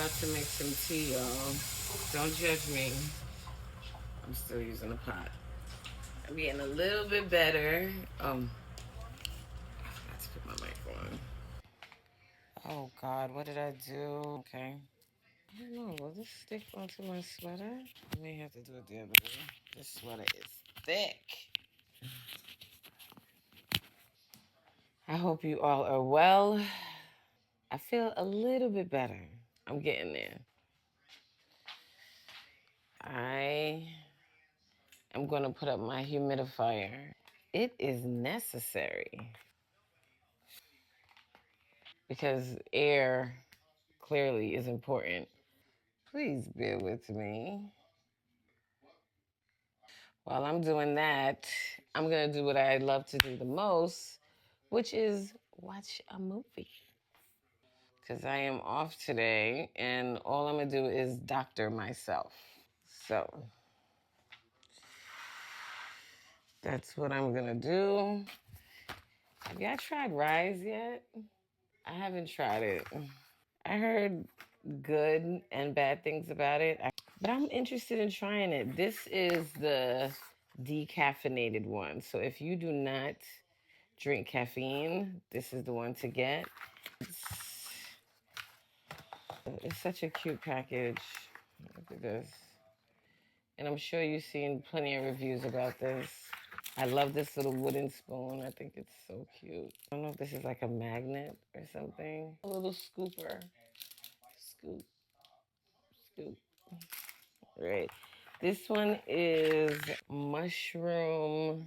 about to make some tea, y'all. Don't judge me. I'm still using a pot. I'm getting a little bit better. I forgot to put my mic on. Oh God, what did I do? Okay. I don't know. Will this stick onto my sweater? I may have to do it the other way. This sweater is thick. I hope you all are well. I feel a little bit better. I'm getting there. I am going to put up my humidifier. It is necessary because air clearly is important. Please bear with me. While I'm doing that, I'm going to do what I love to do the most, which is watch a movie. Because I am off today and all I'm going to do is doctor myself. So that's what I'm going to do. Have y'all tried Rise yet? I haven't tried it. I heard good and bad things about it, but I'm interested in trying it. This is the decaffeinated one. So if you do not drink caffeine, this is the one to get. It's such a cute package. Look at this. And I'm sure you've seen plenty of reviews about this. I love this little wooden spoon. I think it's so cute. I don't know if this is like a magnet or something. A little scooper. Scoop, scoop. Right. This one is mushroom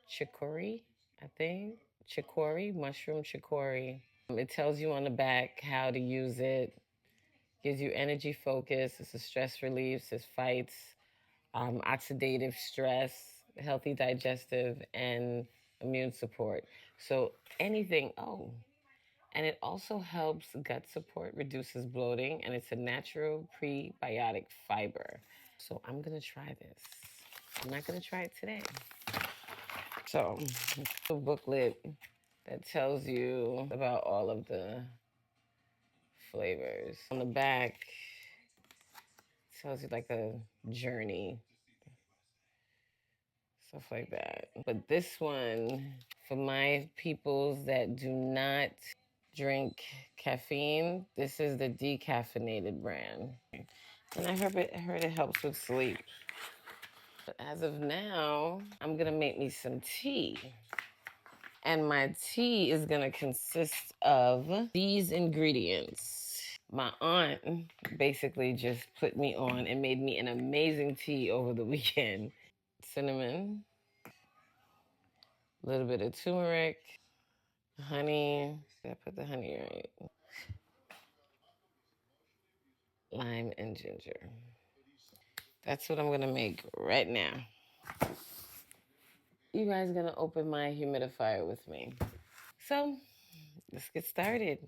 chicory, I think. Chicory, mushroom chicory. It tells you on the back how to use it. Gives you energy focus. It's a stress relief. It fights oxidative stress, healthy digestive, and immune support. So anything, and it also helps gut support, reduces bloating, and it's a natural prebiotic fiber. So I'm gonna try this. I'm not gonna try it today. So, a booklet that tells you about all of the flavors. On the back, it tells you like a journey, stuff like that. But this one, for my peoples that do not drink caffeine, this is the decaffeinated brand. And I heard it helps with sleep. But as of now, I'm gonna make me some tea. And my tea is gonna consist of these ingredients. My aunt basically just put me on and made me an amazing tea over the weekend. Cinnamon, a little bit of turmeric, honey. I put the honey right. Lime and ginger. That's what I'm gonna make right now. You guys gonna open my humidifier with me. So let's get started.